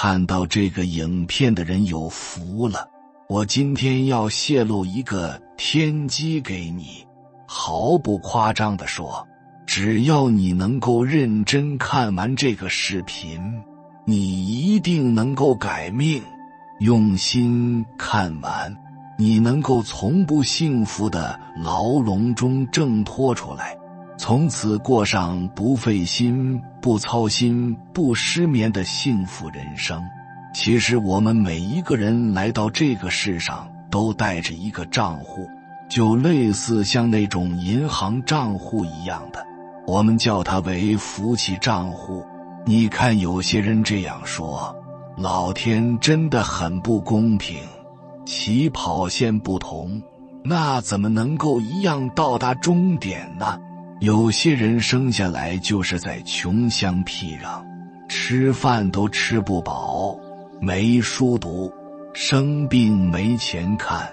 看到这个影片的人有福了。我今天要泄露一个天机给你，毫不夸张地说，只要你能够认真看完这个视频，你一定能够改命。用心看完，你能够从不幸福的牢笼中挣脱出来，从此过上不费心、不操心、不失眠的幸福人生。其实我们每一个人来到这个世上都带着一个账户，就类似像那种银行账户一样的，我们叫它为福气账户。你看有些人这样说，老天真的很不公平，起跑线不同，那怎么能够一样到达终点呢？有些人生下来就是在穷乡僻壤，吃饭都吃不饱，没书读，生病没钱看，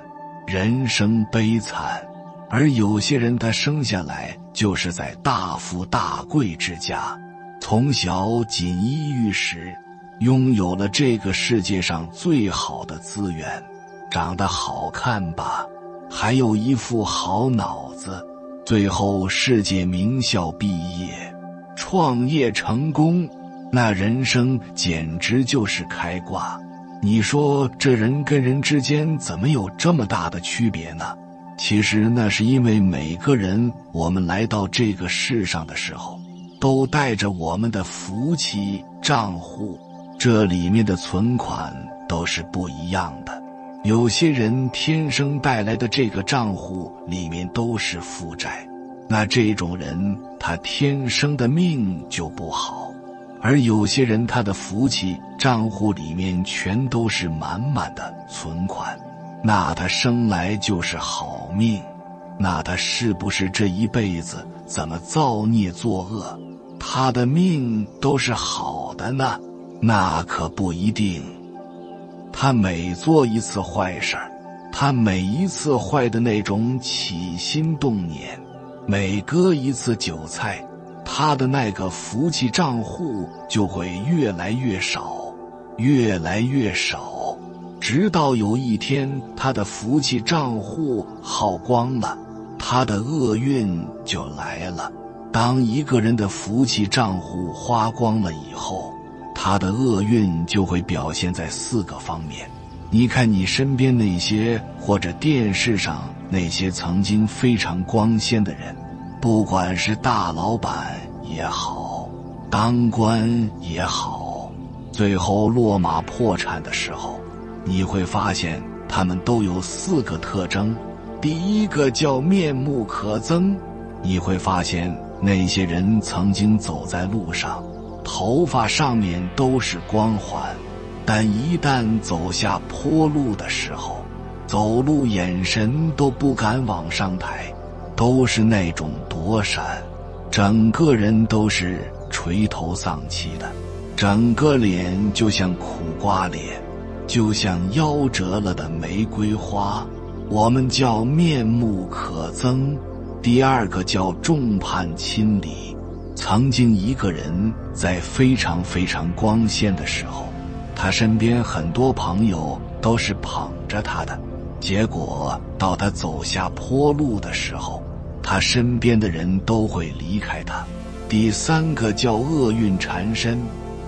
人生悲惨。而有些人他生下来就是在大富大贵之家，从小锦衣玉食，拥有了这个世界上最好的资源，长得好看吧，还有一副好脑子，最后世界名校毕业，创业成功，那人生简直就是开挂。你说这人跟人之间怎么有这么大的区别呢？其实那是因为每个人我们来到这个世上的时候，都带着我们的福气账户，这里面的存款都是不一样的。有些人天生带来的这个账户里面都是负债，那这种人他天生的命就不好。而有些人他的福气账户里面全都是满满的存款，那他生来就是好命。那他是不是这一辈子怎么造孽作恶，他的命都是好的呢？那可不一定。他每做一次坏事儿，他每一次坏的那种起心动念，每割一次韭菜，他的那个福气账户就会越来越少，越来越少，直到有一天他的福气账户耗光了，他的厄运就来了。当一个人的福气账户花光了以后，他的厄运就会表现在4个方面。你看你身边那些或者电视上那些曾经非常光鲜的人，不管是大老板也好，当官也好，最后落马破产的时候，你会发现他们都有4个特征。第一个叫面目可憎，你会发现那些人曾经走在路上，头发上面都是光环，但一旦走下坡路的时候，走路眼神都不敢往上抬，都是那种躲闪，整个人都是垂头丧气的，整个脸就像苦瓜脸，就像夭折了的玫瑰花，我们叫面目可憎。第2个叫众叛亲离，曾经一个人在非常非常光鲜的时候，他身边很多朋友都是捧着他的，结果到他走下坡路的时候，他身边的人都会离开他。第3个叫厄运缠身，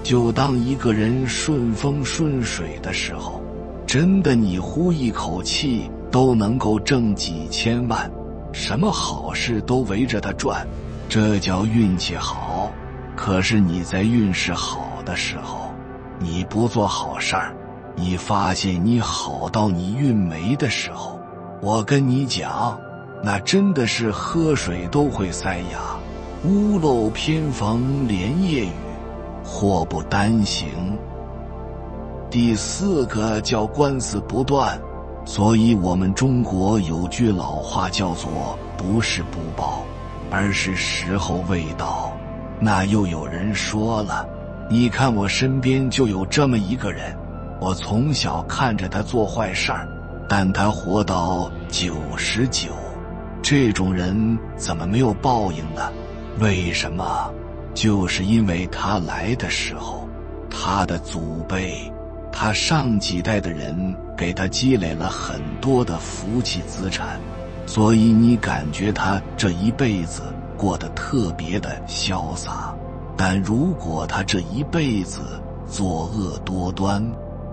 就当一个人顺风顺水的时候，真的你呼一口气都能够挣几千万，什么好事都围着他转，这叫运气好。可是你在运势好的时候，你不做好事儿，你发现你好到你运没的时候，我跟你讲，那真的是喝水都会塞牙，屋漏偏逢连夜雨，祸不单行。第4个叫官司不断，所以我们中国有句老话叫做不是不报，而是时候未到。那又有人说了，你看我身边就有这么一个人，我从小看着他做坏事儿，但他活到99，这种人怎么没有报应呢？为什么？就是因为他来的时候，他的祖辈，他上几代的人给他积累了很多的福气资产，所以你感觉他这一辈子过得特别的潇洒。但如果他这一辈子作恶多端，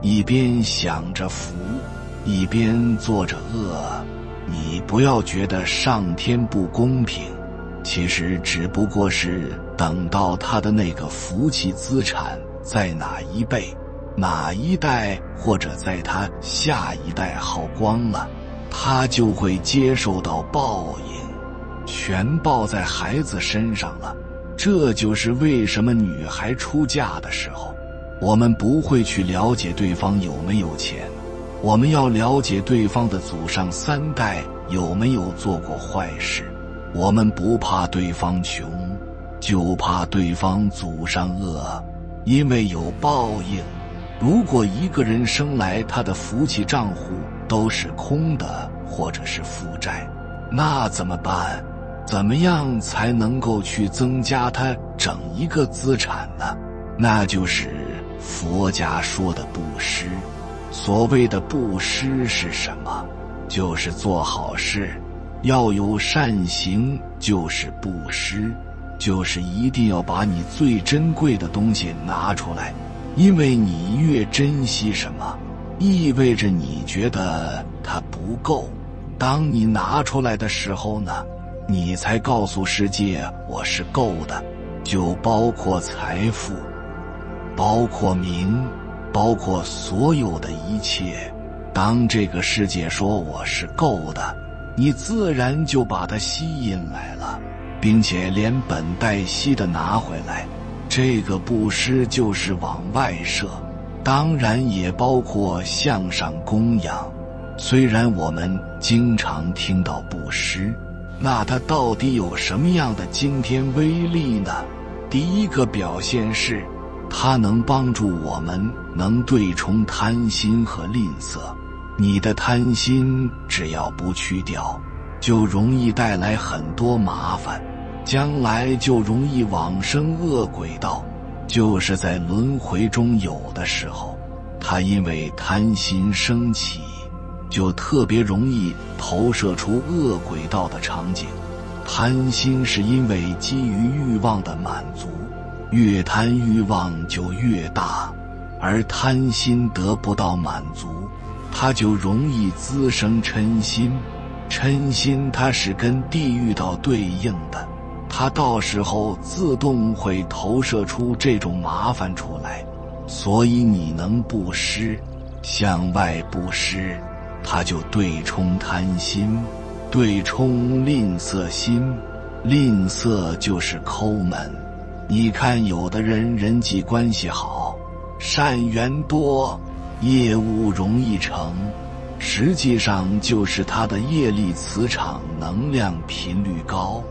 一边想着福，一边做着恶，你不要觉得上天不公平，其实只不过是等到他的那个福气资产在哪一辈、哪一代，或者在他下一代耗光了，他就会接受到报应，全报在孩子身上了。这就是为什么女孩出嫁的时候，我们不会去了解对方有没有钱，我们要了解对方的祖上3代有没有做过坏事。我们不怕对方穷，就怕对方祖上恶，因为有报应。如果一个人生来他的福气账户都是空的，或者是负债，那怎么办？怎么样才能够去增加他整一个资产呢？那就是佛家说的布施。所谓的布施是什么？就是做好事，要有善行，就是布施，就是一定要把你最珍贵的东西拿出来，因为你越珍惜什么，意味着你觉得它不够。当你拿出来的时候呢，你才告诉世界我是够的，就包括财富，包括名，包括所有的一切。当这个世界说我是够的，你自然就把它吸引来了，并且连本带息的拿回来。这个布施就是往外射，当然也包括向上供养。虽然我们经常听到布施，那它到底有什么样的惊天威力呢？第一个表现是，它能帮助我们能对冲贪心和吝啬。你的贪心只要不去掉，就容易带来很多麻烦，将来就容易往生恶鬼道。就是在轮回中，有的时候他因为贪心升起，就特别容易投射出恶鬼道的场景。贪心是因为基于欲望的满足，越贪欲望就越大，而贪心得不到满足，它就容易滋生嗔心。嗔心它是跟地狱道对应的，它到时候自动会投射出这种麻烦出来。所以你能布施，向外布施，它就对冲贪心，对冲吝啬心。吝啬就是抠门。你看有的人人际关系好，善缘多，业务容易成，实际上就是他的业力磁场能量频率高。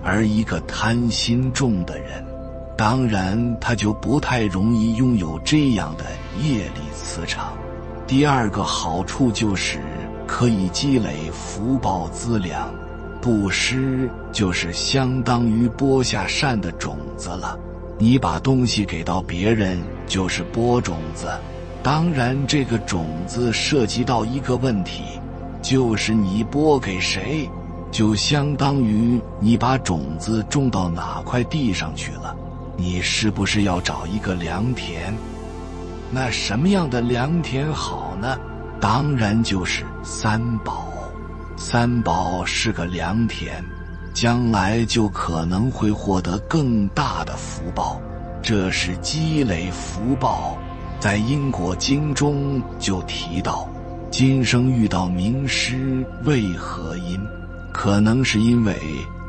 而一个贪心重的人，当然他就不太容易拥有这样的业力磁场。第二个好处就是可以积累福报资粮。布施就是相当于播下善的种子了，你把东西给到别人就是播种子。当然这个种子涉及到一个问题，就是你播给谁，就相当于你把种子种到哪块地上去了。你是不是要找一个良田？那什么样的良田好呢？当然就是三宝。三宝是个良田，将来就可能会获得更大的福报，这是积累福报。在因果经中就提到，今生遇到名师为何因？可能是因为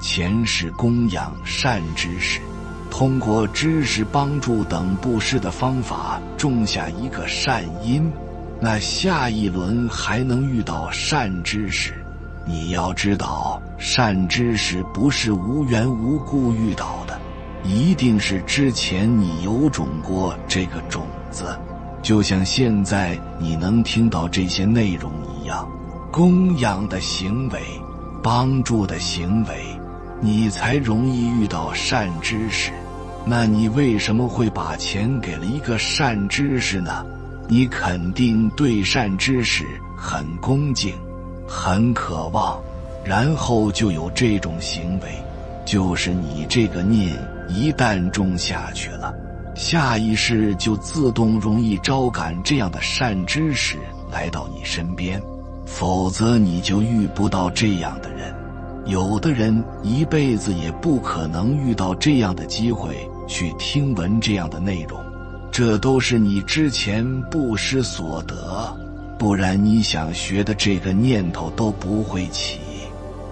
前世供养善知识，通过知识帮助等布施的方法种下一个善因，那下一轮还能遇到善知识。你要知道，善知识不是无缘无故遇到的，一定是之前你有种过这个种子，就像现在你能听到这些内容一样。供养的行为，帮助的行为，你才容易遇到善知识。那你为什么会把钱给了一个善知识呢？你肯定对善知识很恭敬，很渴望，然后就有这种行为。就是你这个念一旦种下去了，下意识就自动容易招感这样的善知识来到你身边，否则你就遇不到这样的人。有的人一辈子也不可能遇到这样的机会去听闻这样的内容，这都是你之前布施所得，不然你想学的这个念头都不会起。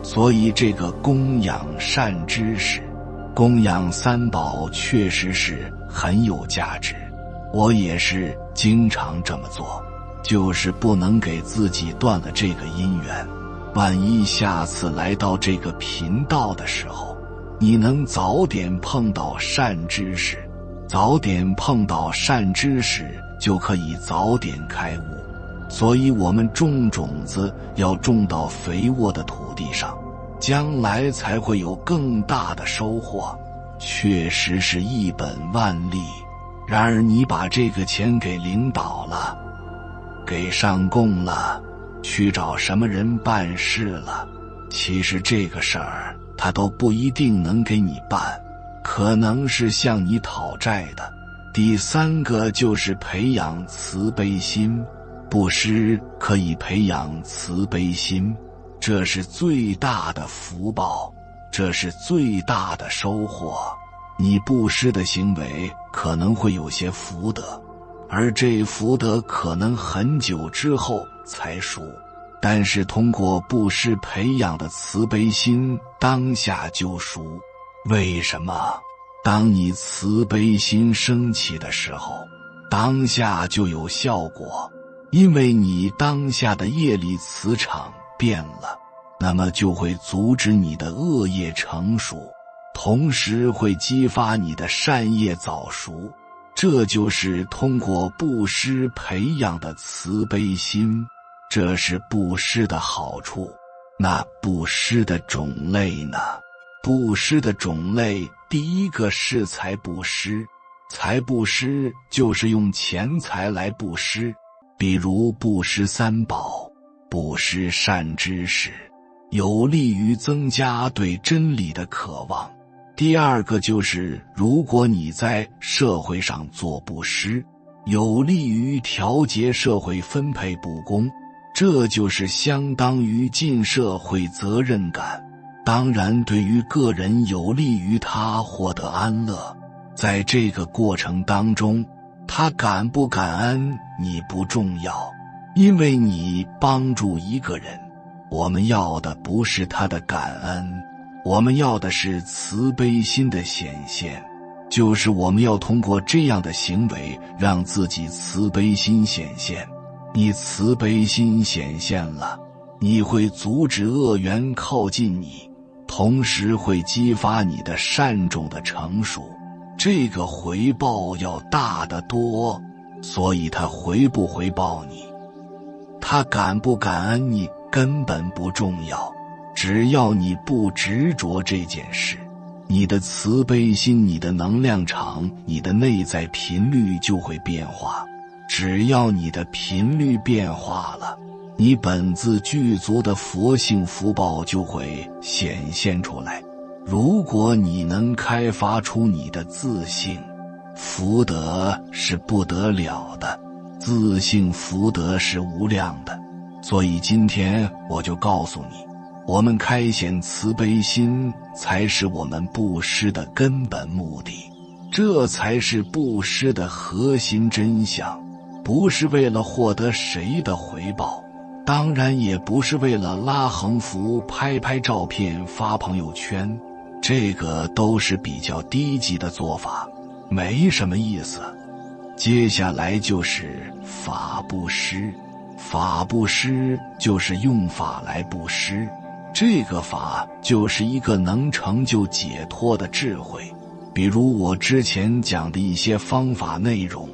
所以这个供养善知识，供养三宝确实是很有价值，我也是经常这么做，就是不能给自己断了这个因缘。万一下次来到这个频道的时候，你能早点碰到善知识，早点碰到善知识就可以早点开悟。所以我们种种子要种到肥沃的土地上，将来才会有更大的收获。确实是一本万利。然而你把这个钱给领导了，给上供了，去找什么人办事了，其实这个事儿他都不一定能给你办，可能是向你讨债的。第三个就是培养慈悲心，布施可以培养慈悲心，这是最大的福报，这是最大的收获。你布施的行为可能会有些福德，而这福德可能很久之后才熟，但是通过布施培养的慈悲心当下就熟。为什么？当你慈悲心升起的时候，当下就有效果，因为你当下的业力磁场变了，那么就会阻止你的恶业成熟，同时会激发你的善业早熟。这就是通过布施培养的慈悲心，这是布施的好处。那布施的种类呢？布施的种类，第一个是财布施。财布施就是用钱财来布施，比如布施三宝，布施善知识，有利于增加对真理的渴望。第二个就是如果你在社会上做布施，有利于调节社会分配不公，这就是相当于尽社会责任感。当然对于个人有利于他获得安乐，在这个过程当中，他感不感恩你不重要，因为你帮助一个人，我们要的不是他的感恩，我们要的是慈悲心的显现，就是我们要通过这样的行为让自己慈悲心显现。你慈悲心显现了，你会阻止恶缘靠近你，同时会激发你的善种的成熟，这个回报要大得多。所以他回不回报你，他感不感恩你根本不重要，只要你不执着这件事，你的慈悲心，你的能量场，你的内在频率就会变化。只要你的频率变化了，你本自具足的佛性福报就会显现出来。如果你能开发出你的自性，福德是不得了的，自性福德是无量的。所以今天我就告诉你，我们开显慈悲心才是我们布施的根本目的，这才是布施的核心真相，不是为了获得谁的回报，当然也不是为了拉横幅拍拍照片发朋友圈，这个都是比较低级的做法，没什么意思。接下来就是法布施。法布施就是用法来布施，这个法就是一个能成就解脱的智慧，比如我之前讲的一些方法内容。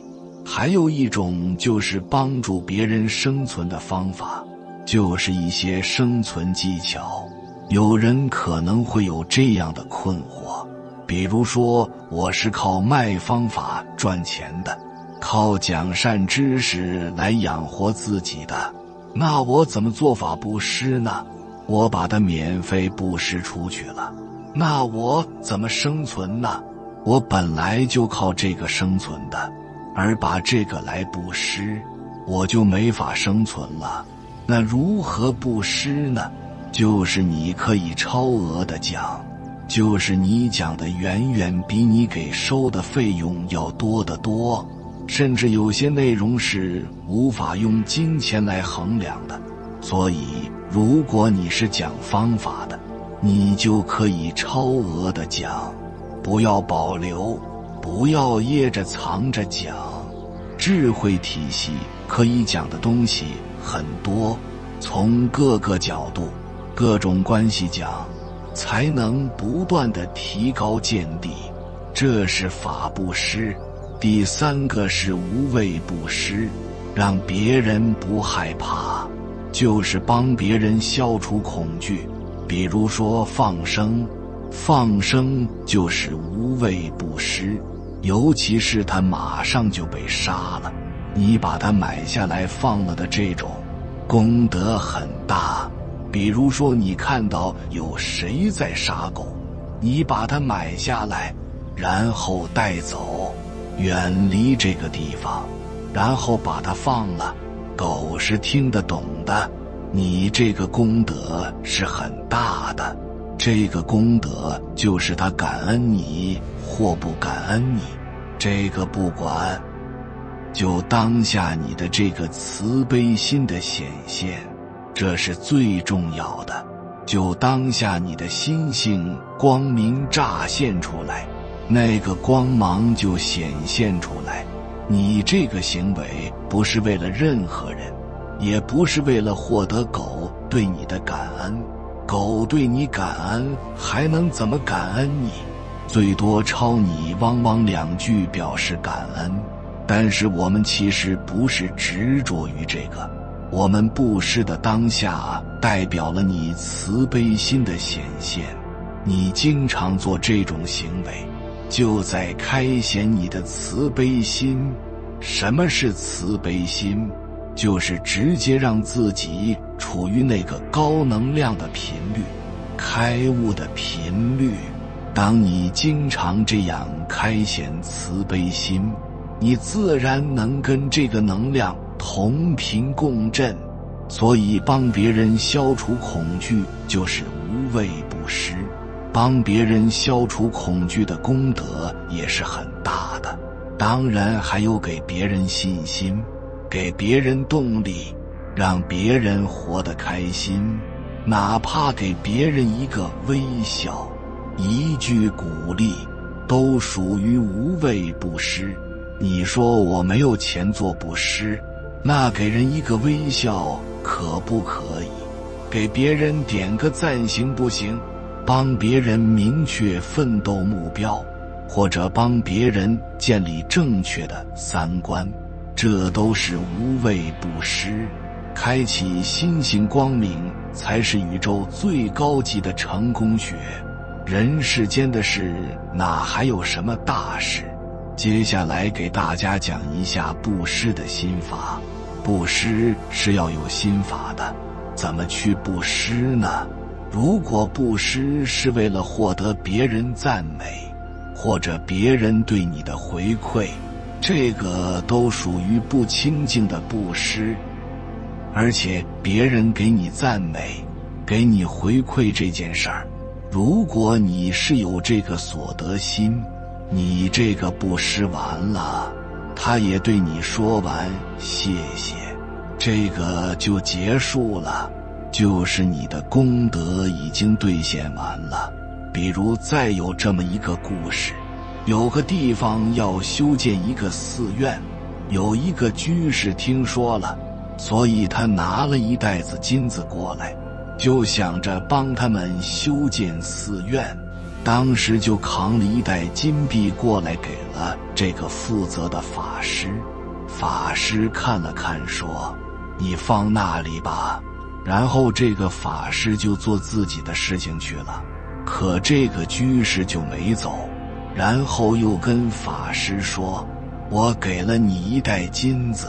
还有一种就是帮助别人生存的方法，就是一些生存技巧。有人可能会有这样的困惑，比如说，我是靠卖方法赚钱的，靠讲善知识来养活自己的，那我怎么做法布施呢？我把它免费布施出去了，那我怎么生存呢？我本来就靠这个生存的，而把这个来布施，我就没法生存了。那如何布施呢？就是你可以超额的讲，就是你讲的远远比你给收的费用要多得多，甚至有些内容是无法用金钱来衡量的。所以如果你是讲方法的，你就可以超额的讲，不要保留，不要掖着藏着讲。智慧体系可以讲的东西很多，从各个角度各种关系讲，才能不断地提高见地，这是法布施。第三个是无畏布施，让别人不害怕，就是帮别人消除恐惧。比如说放生，放生就是无畏布施，尤其是他马上就被杀了，你把它买下来放了的这种，功德很大。比如说你看到有谁在杀狗，你把它买下来，然后带走，远离这个地方，然后把它放了，狗是听得懂的，你这个功德是很大的。这个功德就是他感恩你或不感恩你，这个不管，就当下你的这个慈悲心的显现，这是最重要的。就当下你的心性光明乍现出来，那个光芒就显现出来。你这个行为不是为了任何人，也不是为了获得狗对你的感恩，狗对你感恩还能怎么感恩你？最多抄你汪汪2句表示感恩。但是我们其实不是执着于这个，我们布施的当下代表了你慈悲心的显现，你经常做这种行为，就在开显你的慈悲心。什么是慈悲心？就是直接让自己处于那个高能量的频率，开悟的频率。当你经常这样开显慈悲心，你自然能跟这个能量同频共振。所以帮别人消除恐惧就是无畏布施，帮别人消除恐惧的功德也是很大的。当然还有给别人信心，给别人动力，让别人活得开心，哪怕给别人一个微笑，一句鼓励，都属于无畏布施。你说我没有钱做布施，那给人一个微笑可不可以？给别人点个赞行不行？帮别人明确奋斗目标，或者帮别人建立正确的三观，这都是无畏布施。开启心性光明才是宇宙最高级的成功学。人世间的事哪还有什么大事？接下来给大家讲一下布施的心法。布施是要有心法的，怎么去布施呢？如果布施是为了获得别人赞美，或者别人对你的回馈，这个都属于不清净的布施。而且别人给你赞美，给你回馈这件事儿，如果你是有这个所得心，你这个布施完了，他也对你说完谢谢，这个就结束了，就是你的功德已经兑现完了。比如再有这么一个故事，有个地方要修建一个寺院，有一个居士听说了，所以他拿了一袋子金子过来，就想着帮他们修建寺院。当时就扛了一袋金币过来给了这个负责的法师。法师看了看说，你放那里吧。然后这个法师就做自己的事情去了。可这个居士就没走，然后又跟法师说，我给了你一袋金子。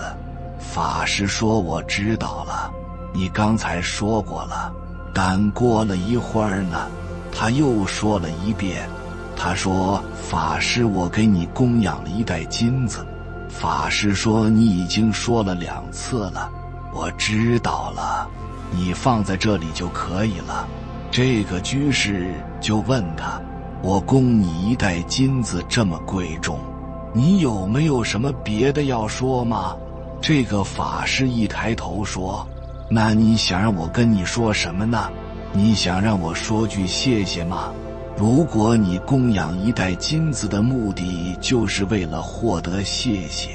法师说，我知道了，你刚才说过了。但过了一会儿呢，他又说了一遍。他说，法师，我给你供养了一袋金子。法师说，你已经说了2次了。我知道了，你放在这里就可以了。这个居士就问他，我供你一袋金子这么贵重，你有没有什么别的要说吗？这个法师一抬头说，那你想让我跟你说什么呢？你想让我说句谢谢吗？如果你供养一袋金子的目的就是为了获得谢谢，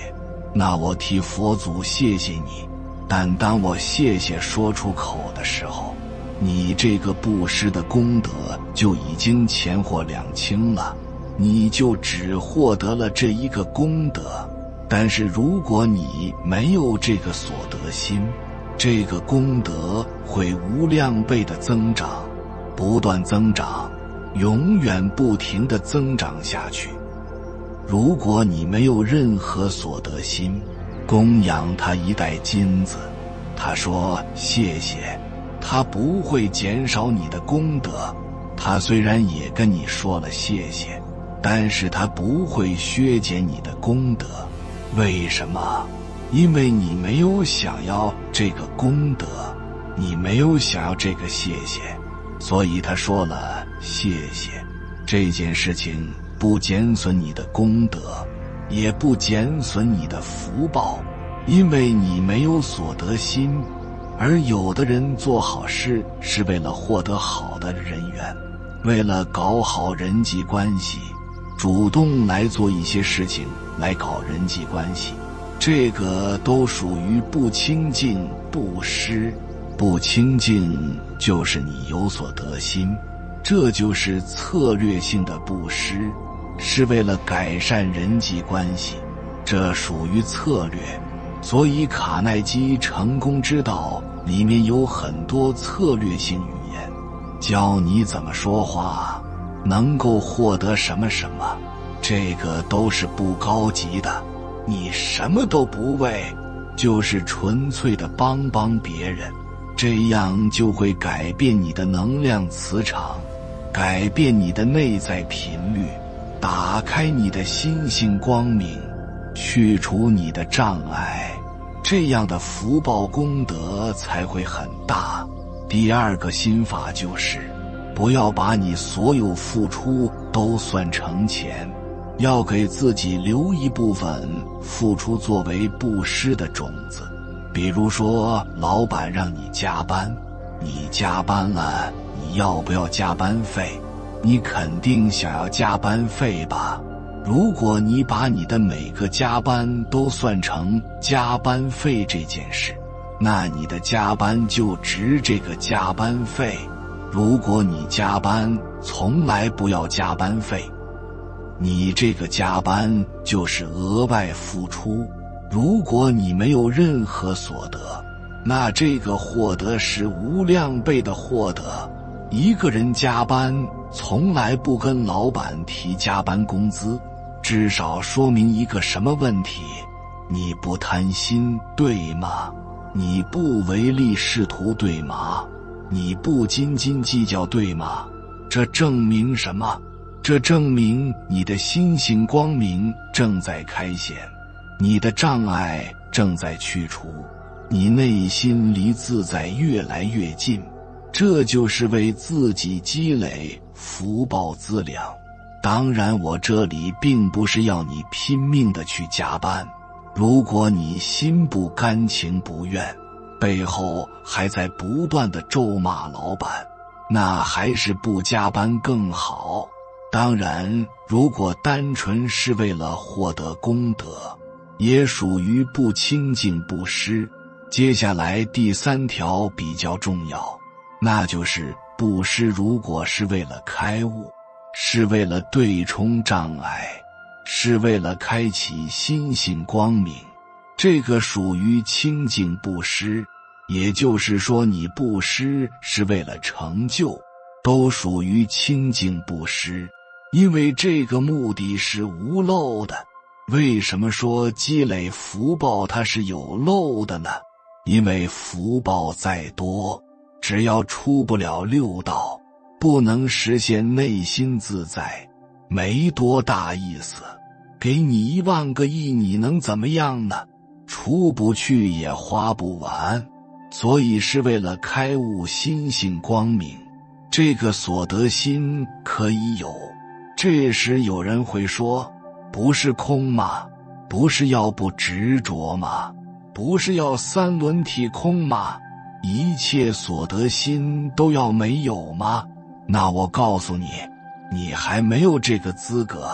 那我替佛祖谢谢你。但当我谢谢说出口的时候，你这个布施的功德就已经钱货两清了，你就只获得了这一个功德。但是如果你没有这个所得心，这个功德会无量倍的增长，不断增长，永远不停地增长下去。如果你没有任何所得心，供养他一袋金子，他说谢谢，他不会减少你的功德。他虽然也跟你说了谢谢，但是他不会削减你的功德。为什么？因为你没有想要这个功德，你没有想要这个谢谢，所以他说了谢谢。这件事情不减损你的功德，也不减损你的福报，因为你没有所得心。而有的人做好事是为了获得好的人缘，为了搞好人际关系，主动来做一些事情来搞人际关系，这个都属于不清净布施。不清净就是你有所得心，这就是策略性的布施，是为了改善人际关系，这属于策略。所以卡耐基成功之道里面有很多策略性语言，教你怎么说话，能够获得什么什么，这个都是不高级的。你什么都不为，就是纯粹的帮别人，这样就会改变你的能量磁场，改变你的内在频率，打开你的心性光明，去除你的障碍，这样的福报功德才会很大。第二个心法就是，不要把你所有付出都算成钱，要给自己留一部分付出作为布施的种子。比如说老板让你加班，你加班了，你要不要加班费？你肯定想要加班费吧？如果你把你的每个加班都算成加班费这件事，那你的加班就值这个加班费。如果你加班从来不要加班费，你这个加班就是额外付出。如果你没有任何所得，那这个获得是无量倍的获得。一个人加班从来不跟老板提加班工资，至少说明一个什么问题？你不贪心，对吗？你不唯利是图，对吗？你不斤斤计较，对吗？这证明什么？这证明你的心性光明正在开显，你的障碍正在去除，你内心离自在越来越近。这就是为自己积累福报资粮。当然我这里并不是要你拼命的去加班，如果你心不甘情不愿，背后还在不断的咒骂老板，那还是不加班更好。当然如果单纯是为了获得功德，也属于不清净布施。接下来第3条比较重要，那就是布施如果是为了开悟，是为了对冲障碍，是为了开启心性光明，这个属于清净布施。也就是说你布施是为了成就，都属于清净布施。因为这个目的是无漏的。为什么说积累福报它是有漏的呢？因为福报再多，只要出不了六道，不能实现内心自在，没多大意思。给你1万个亿，你能怎么样呢？出不去也花不完。所以是为了开悟心性光明，这个所得心可以有。这时有人会说，不是空吗？不是要不执着吗？不是要三轮体空吗？一切所得心都要没有吗？那我告诉你，你还没有这个资格，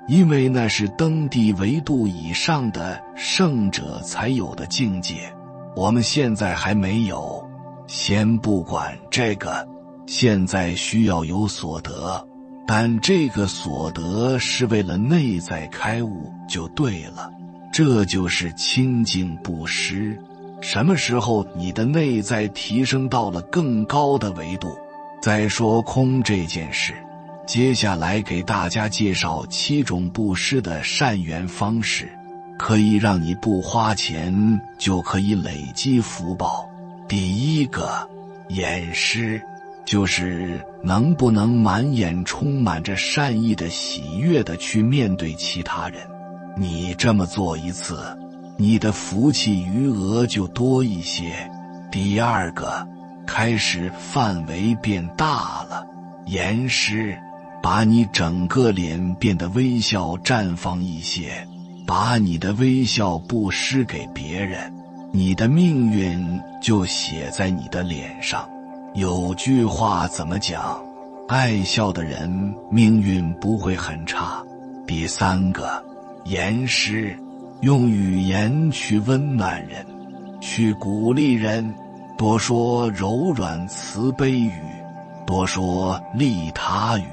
因为那是登地维度以上的圣者才有的境界，我们现在还没有。先不管这个，现在需要有所得，但这个所得是为了内在开悟就对了。这就是清净布施。什么时候你的内在提升到了更高的维度，再说空这件事。接下来给大家介绍7种布施的善缘方式，可以让你不花钱就可以累积福报。第一个，眼施，就是能不能满眼充满着善意的喜悦地去面对其他人。你这么做一次，你的福气余额就多一些。第二个，开始范围变大了，严施，把你整个脸变得微笑绽放一些，把你的微笑布施给别人，你的命运就写在你的脸上。有句话怎么讲？爱笑的人命运不会很差。第三个，言施，用语言去温暖人，去鼓励人，多说柔软慈悲语，多说利他语，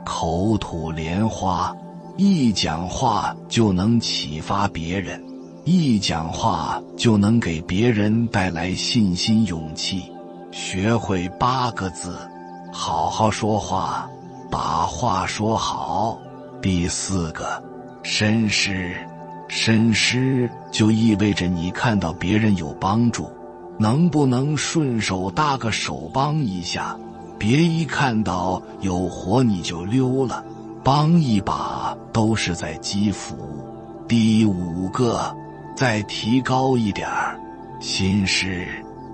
口吐莲花，一讲话就能启发别人，一讲话就能给别人带来信心勇气。学会8个字，好好说话，把话说好。第4个，深施，深施就意味着你看到别人有帮助，能不能顺手搭个手帮一下，别一看到有活你就溜了，帮一把都是在积福。第5个，再提高一点儿，心施，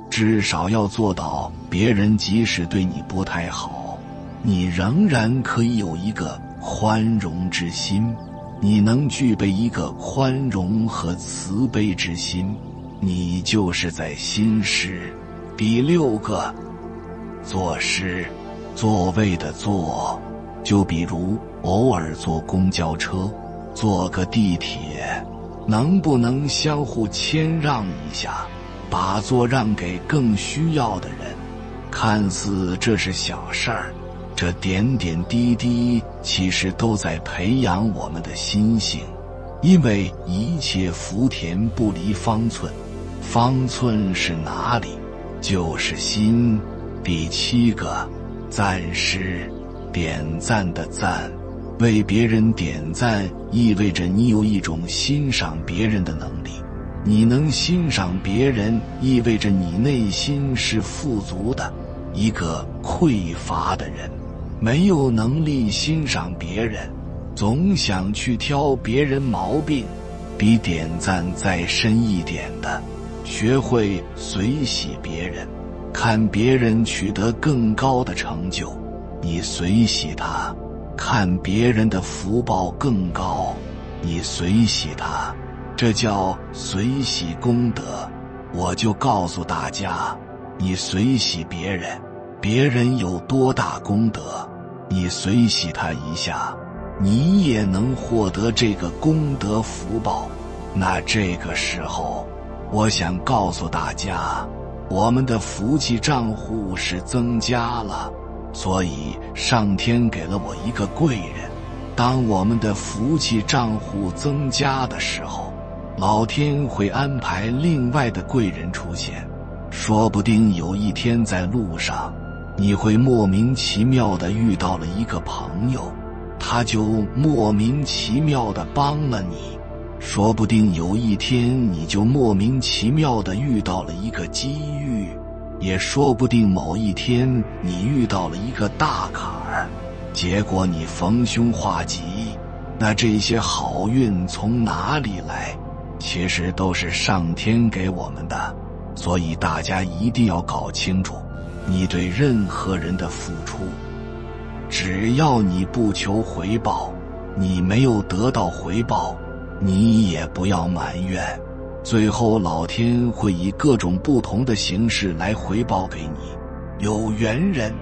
至少要做到别人即使对你不太好，你仍然可以有一个宽容之心，你能具备一个宽容和慈悲之心，你就是在心施。第6个，坐施，座位的坐，就比如偶尔坐公交车，坐个地铁，能不能相互谦让一下，把座让给更需要的人。看似这是小事儿，这点点滴滴其实都在培养我们的心性。因为一切福田不离方寸，方寸是哪里？就是心。第7个，赞施，点赞的赞，为别人点赞意味着你有一种欣赏别人的能力。你能欣赏别人，意味着你内心是富足的。一个匮乏的人，没有能力欣赏别人，总想去挑别人毛病。比点赞再深一点的，学会随喜别人，看别人取得更高的成就，你随喜他；看别人的福报更高，你随喜他。这叫随喜功德。我就告诉大家，你随喜别人，别人有多大功德，你随喜他一下，你也能获得这个功德福报。那这个时候，我想告诉大家，我们的福气账户是增加了，所以上天给了我一个贵人。当我们的福气账户增加的时候，老天会安排另外的贵人出现，说不定有一天在路上，你会莫名其妙地遇到了一个朋友，他就莫名其妙地帮了你。说不定有一天你就莫名其妙地遇到了一个机遇，也说不定某一天你遇到了一个大坎儿，结果你逢凶化吉。那这些好运从哪里来？其实都是上天给我们的。所以大家一定要搞清楚，你对任何人的付出，只要你不求回报，你没有得到回报，你也不要埋怨，最后老天会以各种不同的形式来回报给你。有缘人，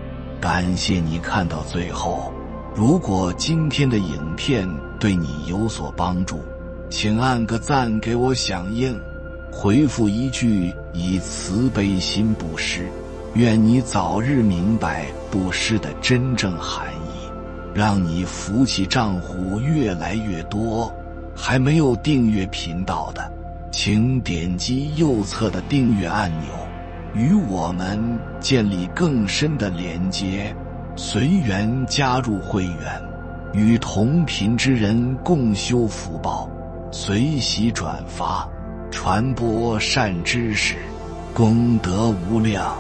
感谢你看到最后。如果今天的影片对你有所帮助，请按个赞给我响应，回复一句以慈悲心布施，愿你早日明白布施的真正含义，让你福气账户越来越多。还没有订阅频道的，请点击右侧的订阅按钮，与我们建立更深的连接，随缘加入会员，与同频之人共修福报，随喜转发，传播善知识，功德无量。